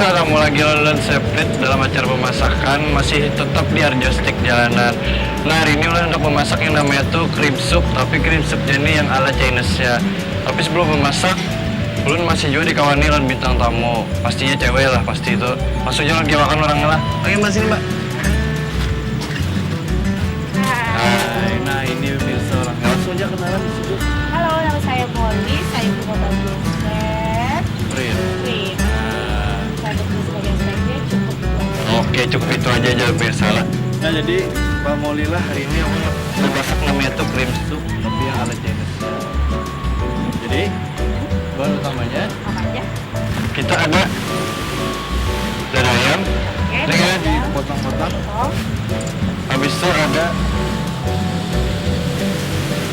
pemirsa, kamu lagi nonton Seprit dalam acara pemasakan, masih tetap di Arjostik Jalanan. Nah, hari ini udah untuk memasak yang namanya tuh cream soup, tapi cream soupnya ini yang ala Chinese ya. Tapi sebelum memasak, ulun masih juga dikawani lawan bintang tamu. Pastinya cewek lah, pasti itu. Masuk aja lagi makan orang lah. Oke, mbak sini mbak. Hai, nah ini pemirsa orang. Langsung aja kenalan di situ. Halo, nama saya Molly, saya ibu kota Blumset. Prit. Saya bekerja sebagai speknya cukup itu aja. Oke, cukup itu aja pemirsa lah. Nah, jadi Mbak Molly lah hari ini aku mau masak namanya tuh cream soup, tapi yang ala Chinese. Jadi, bahan utamanya Apa aja? kita ada dada ayam, Oke, ini kan dipotong-potong. Habis itu ada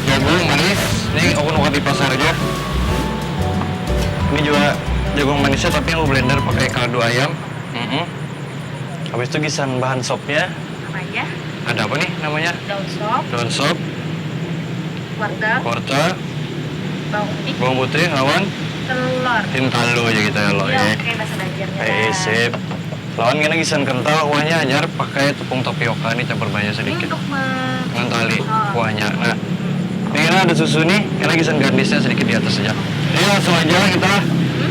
jagung manis, ini aku nuker di pasar aja. Ini juga jagung manisnya tapi yang blender pakai kaldu ayam. Habis itu gisan bahan sopnya. Apa aja? Ada apa nih namanya? Daun sop, Daun sop, wortel, wortel, bawang bawang putih, putih, lawan, telur. tintalu aja kita ya lo Iya, ya. oke, bahasa belajarnya. Sip. Lawan kena gisan kental, kuahnya anyar pakai tepung tapioka nih campur banyak Ini sedikit. untuk Ngentali Oh. kuahnya. Nah, ini kena ada susu nih, kena gisan garnisnya sedikit di atas saja. Ini langsung aja lah kita.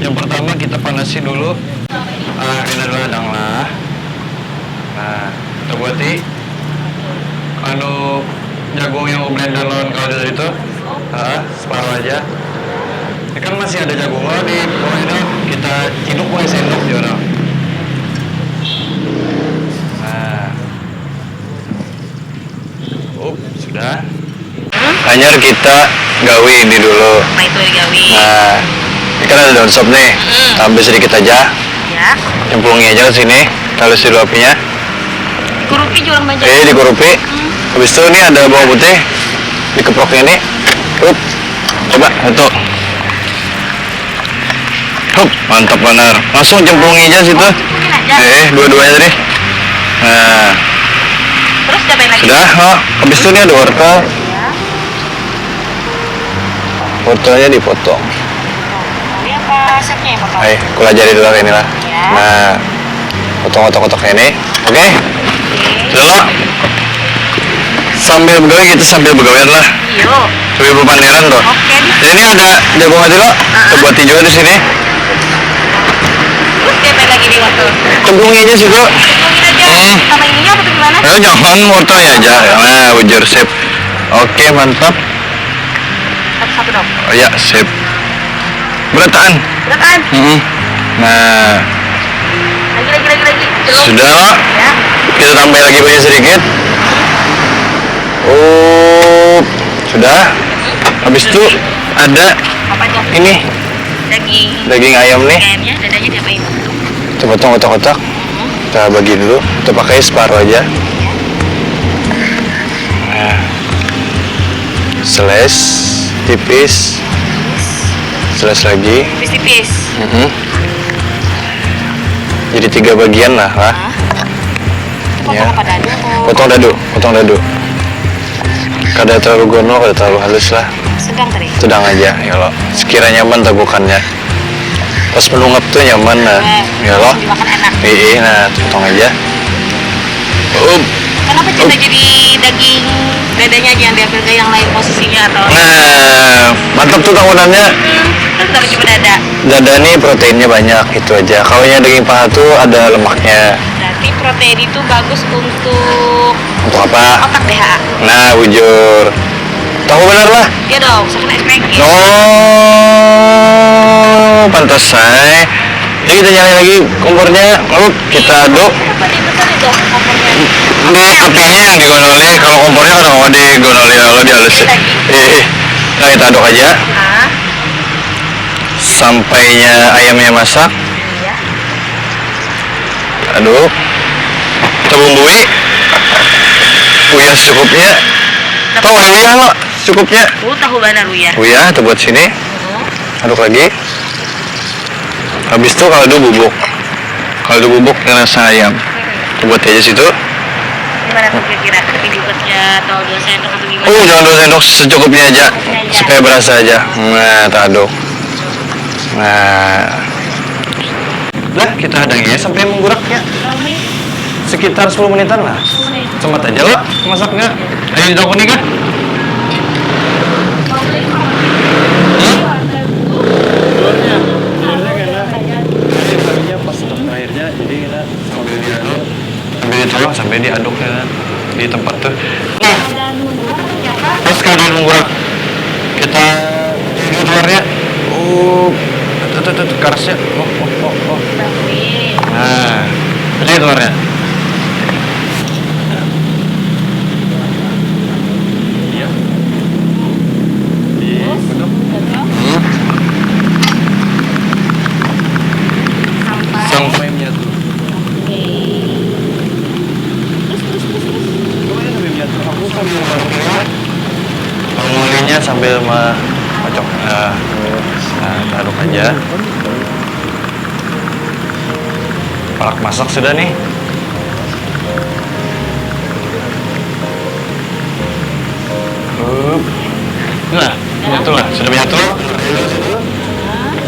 Yang pertama kita panasi dulu. Ini adalah ladang lah. Nah, kita buati. Anu jagung yang blender lawan kaldu itu, separuh aja. Ini kan masih ada jagung lah di bawah ini. Kita ciduk pakai sendok juga. Nah, sudah. Hanya kita gawi ini dulu. Apa itu digawi? Nah, ini kan ada daun sop nih. Tambah sedikit aja. Ya. Cemplungi aja ke sini. Halus dulu apinya. Kurupi jualan banyak. Dikurupi. Habis itu ini ada bawang putih. Dikeproknya ini. Coba, itu. Mantap benar. Langsung cemplungi aja situ. Mungkin aja. Dua-duanya tadi. Nah, Terus diapain lagi? sudah. Habis itu ini ada wortel. Ya. Wortelnya dipotong. Ini apa resepnya ya, Bapak? Aku ajarin dulu ini lah. Ya. Nah, potong-potong-potongnya ini. Oke? Sudah lo? Sambil begawe kita sambil begawean lah. Iyo. Sambil berpandiran tuh. Oke nih. Jadi ini ada jagung hati lo. Kita buatin juga di sini. Terus diapain lagi di wortel? Cemplungi aja situ. Mungkin aja. Sama ininya apa gimana? Jangan wortelnya aja. Nah, bujur sip. Oke, mantap. Satu-satu dong. Oh ya, sip. Berataan. Berapaan? Nah, Lagi. Celuk. sudah lo. Ya. Kita tambah lagi banyak sedikit. Sudah. Habis itu ada Apa aja? ini Daging ayam nih. ayamnya, dadanya diapain? Kita potong kotak-kotak. Kita bagi dulu. Kita pakai separuh aja. Nah, slice tipis. Slice lagi. Tipis-tipis. Jadi 3 bagian lah. Ya. Potong apa dadu? Potong dadu. Kada terlalu gono, kada terlalu halus lah. Sedang tadi. Sedang aja, ya lo. Sekiranya nyaman tabukannya. Pas melungap tuh nyaman nah, ya lo. Dimakan enak. Nah, potong aja. Kenapa kita jadi daging dadanya aja yang diambil ke yang lain posisinya atau? Nah, mantap tuh tangunannya. Terus taruh cuma dada. Dada nih proteinnya banyak, itu aja. Kalau yang daging paha tuh ada lemaknya. Berarti protein itu bagus untuk Untuk apa? otak DHA. Nah, bujur. Tahu benar lah. Iya dong, saya kena expect. Pantas say. Jadi kita nyalain lagi kompornya. Kita aduk. Kenapa dibesar itu kompornya? Ini apinya yang digonoli. Kalau kompornya kan mau digonoli, kalau dihalusin. Nah, kita aduk aja. Sampainya ayamnya masak. Iya. Aduk. Kita bumbui. Uyah secukupnya. Tahu uyah lo secukupnya. Tahu benar ya. Uyah, kita buat sini. Aduk lagi. Habis itu kaldu bubuk. Kaldu bubuk dengan rasa ayam. Kita buat aja situ. Gimana tuh kira-kira? Tapi dibuatnya atau 2 sendok atau gimana? Jangan 2 sendok, secukupnya aja. Supaya berasa aja. Nah, kita aduk. Nah, Dah, kita hadang ya sampai mengguraknya. Sekitar 10 menitan lah. Cepat aja lo masaknya. Ayo di dapur nih kan? Sampai diaduknya di tempat tuh. Nah, terus kalian menggurak kita ini luarnya. Tuh kerasnya. Nah, ini luarnya. Sampai menyatu. Pengulinya sambil macok. Nah, aduk aja. Palak masak sudah nih. Nah, menyatu lah. Sudah menyatu.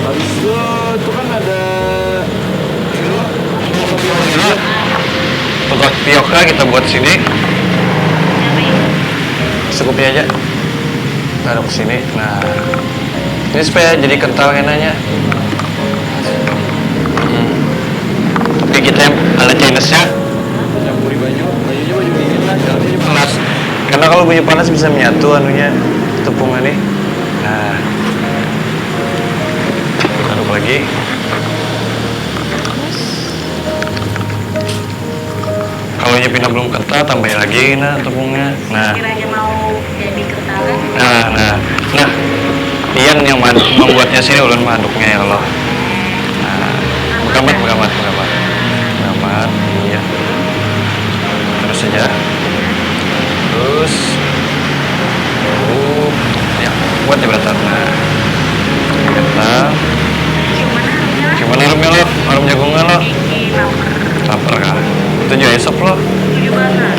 Habis itu kan ada untuk tapioka kita buat sini. Secukupnya aja. Taruh ke sini. Nah, ini supaya jadi kental enaknya. Tapi kita yang ala Chinese-nya campuri banyunya baju dingin lah, dalamnya panas. Karena kalau baju panas bisa menyatu anunya tepungnya nih. Nah, aduk lagi. Kalau nyepina belum kental, tambahin lagi nah tepungnya. Nah, Kiranya mau jadi kentalan. nah, Ian yang membuatnya sini ulun maduknya ya Allah. Nah, menggamat, iya. Terus aja. Terus, ya, buat ya beratan. Nah, kental. Gimana aromnya lo? Arom jagungnya lo? Lapar kan? Itu juga esok lo.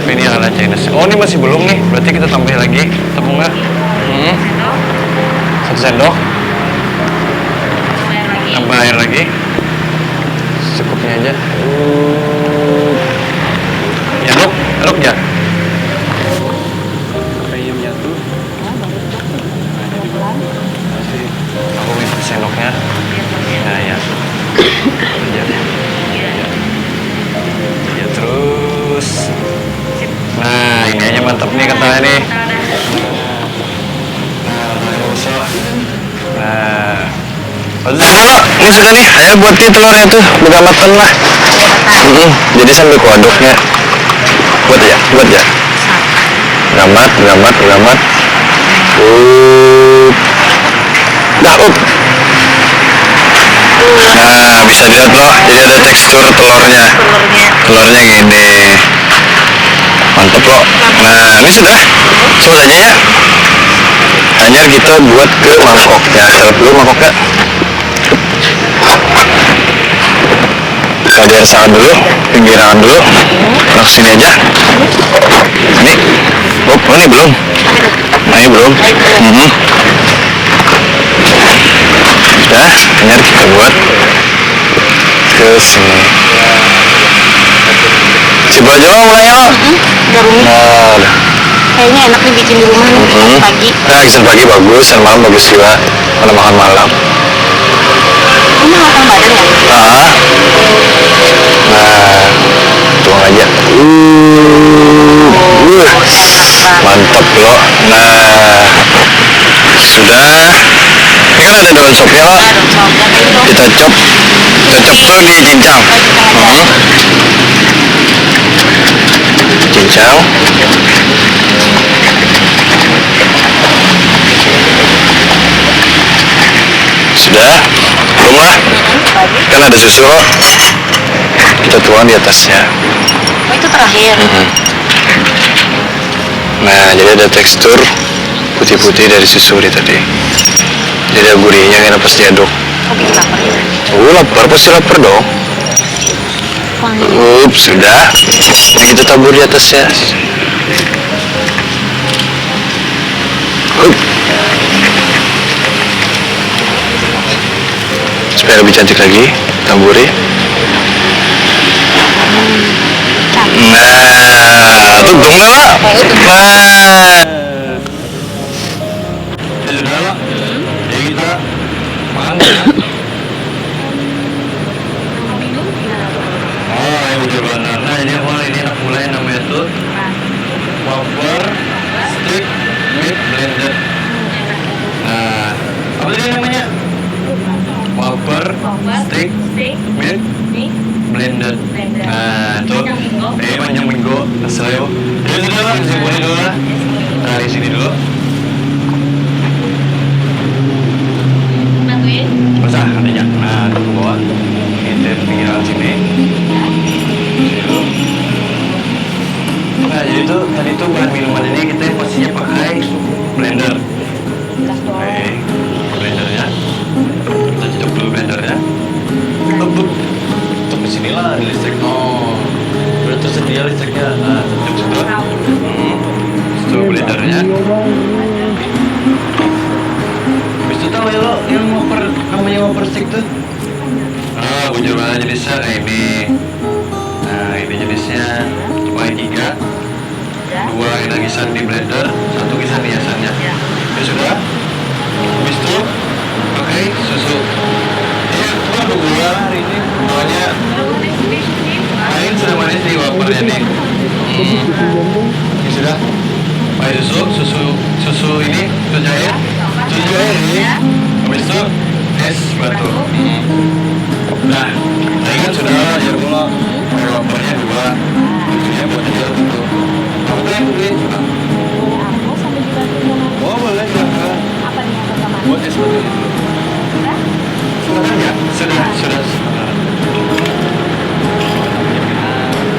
Ini ala Chinese. Oh, ini masih belum nih. Berarti kita tambahin lagi tepungnya. 1 sendok. Tambah air lagi. Secukupnya aja. Ya, aduk ya. Kayaknya menyatu. Aku minta sendoknya. Nah, ya. Ya terus. Nah, ini aja mantap nih katanya nih. Nah, ini sudah nih. Ayo buatin telurnya tuh, bergamatan lah. Jadi sambil kuaduknya. Buat ya. Gamat. Nah, bisa dilihat loh. Jadi ada tekstur telurnya. Telurnya gini. Mantep loh. Nah, ini sudah. Sebut aja ya. Hanya kita buat ke mangkoknya. Taruh dulu mangkoknya. Kita diasakan dulu, pinggiran dulu. Nah, sini aja. Ini. Oh, ini belum. Nah, ini belum. Sudah, hanya kita buat ke sini. Si baju mulai ya. Nah, udah. Kayaknya enak nih bikin di rumah nih pagi. Nah, kisah pagi bagus, dan malam bagus juga. Kalau makan malam. Ini matang badan ya? Nah, tuang aja. Mantap loh. Nah, sudah. Ini kan ada daun sopnya loh. Kita chop tuh dicincang. Cincang. Sudah, belum lah. Kan ada susu, kita tuang di atasnya. Oh, itu terakhir. Nah, jadi ada tekstur putih-putih dari susu tadi. Jadi ada gurihnya kan pas diaduk. Oh, bikin lapar ya? Lapar, pasti lapar dong. Sudah. Nah, kita tabur di atasnya. Supaya lebih cantik lagi, taburi. Nah, tuntung nggak Pak? Nah, ya sudah Pak. Jadi kita makan ya. Oh, ya udah benar. Nah, ini awal ini anak mulai namanya tuh Whopper Stick Meat Blended. Nah, apa tadi namanya? Whopper Stick Meat Blended. Nah, itu panjang minggu. Asal jadi sudah lah, simpunin dulu lah. Nah, di sini dulu. Basah adanya. Nah, itu ke bawah. Ini pinggiran sini. Nah, jadi tuh tadi tuh bahan minuman ini kita pastinya pakai blender. Oke, blendernya. Kita cocok dulu blendernya. Untuk di sini lah di listrik. Oh, udah tersedia listriknya. Nah, cocok sudah. Itu blendernya. Habis itu tahu ya lo yang namanya wafer stick tuh? Ah, bujur banget jenisnya kayak ini. Nah, ini jenisnya cuma 3. 2 inagisan di blender, 1 gisan hiasannya. Ya sudah. Habis itu pakai susu. Ya, itu gula hari ini. Pokoknya main sudah manis di wafernya nih. Ya sudah. Pakai susu ini, susu cair ini. Habis itu es batu. Nah, tadi kan sudah ajar gula. Pakai wafernya 2. Susunya buat aja satu. Kamu tuh yang beli? Oh boleh silahkan. Buat es batu itu. Sudah ya? Sudah.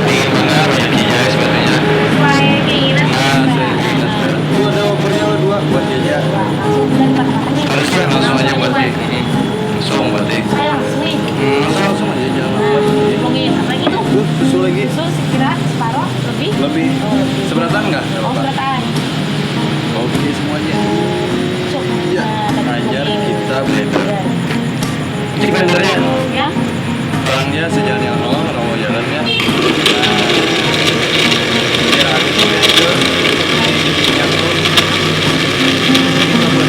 Dingin banget banyaknya es batunya. Nah, itu ada wafernya 2 buat jajan. Harusnya langsung aja buat langsung buat langsung aja jangan buat susu lagi. Lebih. Seberatan nggak? Oke semuanya. Ya, ajar kita blender. Ini blendernya. Orangnya sejalan yang mau jalannya. Biar habis blender. Nyatu. Kita buat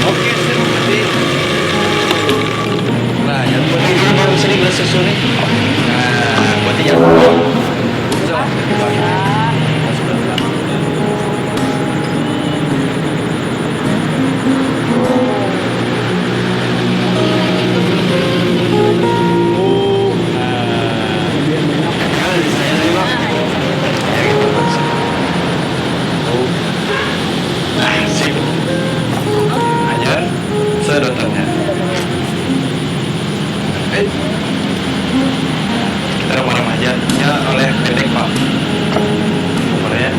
Oke, sip berarti. Nah, yang buat ini baru sini gelas susu nih. Nah, buat ini yang sedotannya. Kita remah-remah aja. Ya oleh pendek Pak. Nomornya.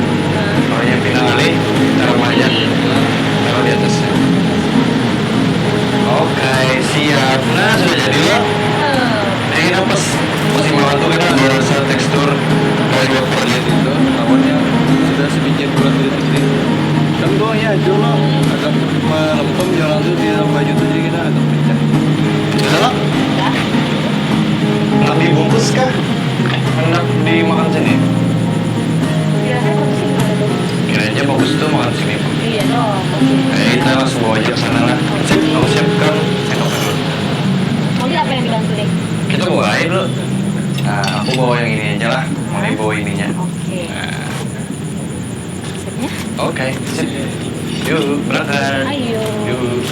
Kalau yang pinang kali, kita remah aja. Taruh di atasnya. Oke, siap. Nah, sudah jadi loh. Ini napas masih membantu kan ada rasa tekstur kayak wafer itu. Awalnya sudah sedikit bulat sedikit. Dan doang ya, jono agak melempem jalan tuh di dalam baju tuh jadi kita agak pecah. Sudah? Nak dibungkus kah? Hendak dimakan sini? Kira aja bagus tuh makan sini. Iya dong. Kita langsung bawa aja ke sana lah. Sip, kamu siapkan sendoknya dulu. Mungkin apa yang dibantu deh? Kita bawa air dulu. Nah, aku bawa yang ini aja lah. Mau dibawa ininya. Oke. Nah. Sipnya? Oke, sip. Yuk, berangkat. Ayo. Yuk.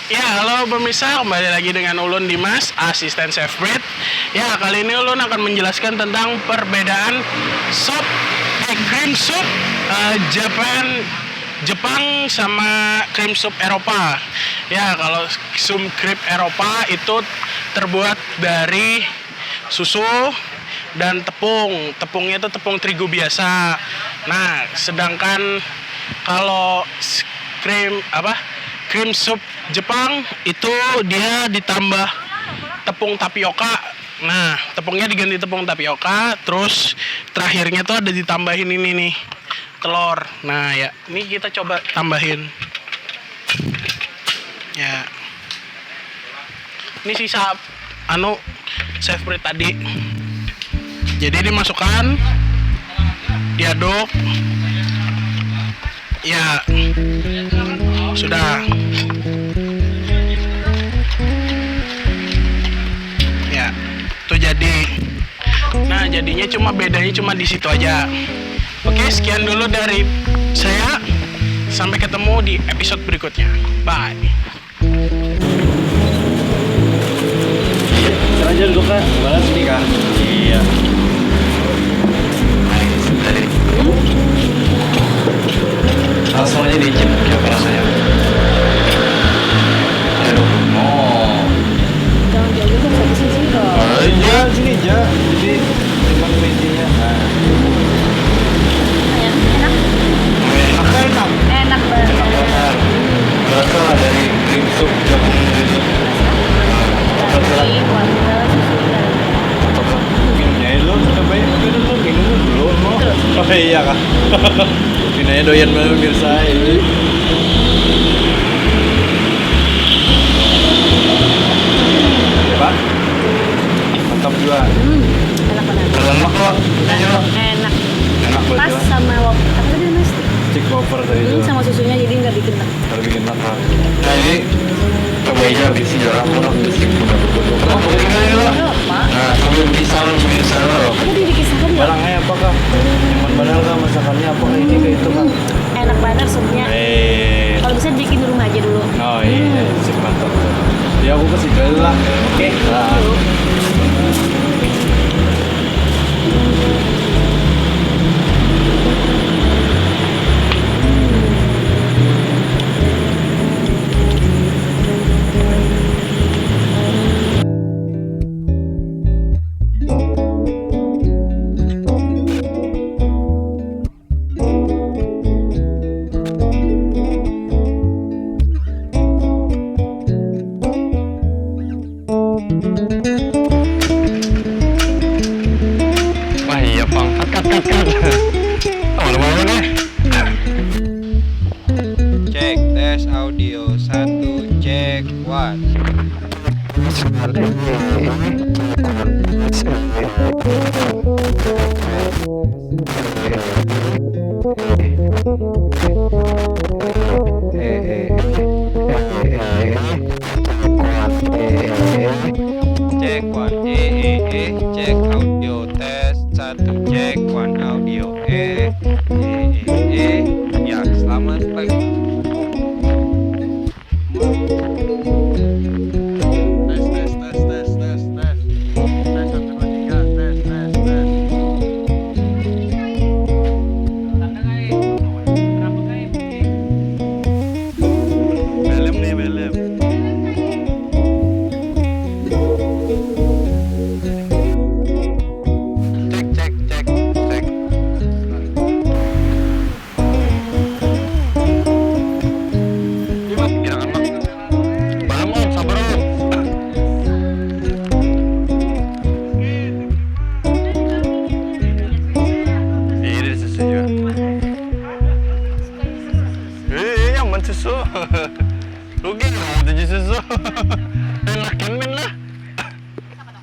Ya, halo pemirsa, kembali lagi dengan Ulun Dimas, asisten chef bread. Ya, kali ini Ulun akan menjelaskan tentang perbedaan cream soup Jepang sama cream soup Eropa. Ya, kalau soup cream Eropa itu terbuat dari susu dan tepung. Tepungnya itu tepung terigu biasa. Nah, sedangkan kalau cream soup Jepang itu dia ditambah tepung tapioka Nah, tepungnya diganti tepung tapioka, terus terakhirnya tuh ada ditambahin ini nih, telur. Nah, ya, ini kita coba tambahin. Ya. Ini sisa chef Prit tadi. Jadi dimasukkan, diaduk. Ya. Sudah. Ya, itu jadi. Nah, jadinya bedanya cuma di situ aja. Oke, sekian dulu dari saya. Sampai ketemu di episode berikutnya. Bye. Aja dulu Kak, balas nih Kak. Iya. Langsung aja dicip, gimana rasanya? Aduh, oh. Jangan jauh kan di sini dong. Aja, sini aja. Jadi timbang mejanya. Nah. Enak. Enak. Enak banget. Enak banget. Berasa lah dari cream soup, jagung cream soup. Tapi wortel susunya. Minumnya dulu, cobain minum dulu. Oh iya Kak. Pinanya doyan banget pemirsa ini. Pak, mantap juga. Enak banget. Enak kok. Enak. Enak banget. Pas sama apa tadi mas? Chick wafer tadi itu. Sama susunya jadi nggak bikin enak. Kalau bikin enak Kak. Nah ini coba aja bisi jarak murah bisi udah betul. Oh boleh ya lah. Nah sambil bisa pemirsa loh. Tadi dikisahkan ya. Barangnya apa Kak? Nyaman benar Kak masakannya apa kayak ini kayak itu Kak? Enak banget supnya. Kalau bisa bikin di rumah aja dulu. Oh iya, sip mantap. Ya aku kasih dulu lah. Oke. Nah. Wah iya Pang, kat. Oh, udah mau deh. Cek tes audio 1 cek 1. Cek 1 cek audio tes 1 cek 1 audio ya selamat pagi. Belem nih belem. Cek. Gimana Mak? Balem Om, sabar Om. Ini susu juga. Yang susu. Rugi nggak mau tujuh susu. Enak kan min lah.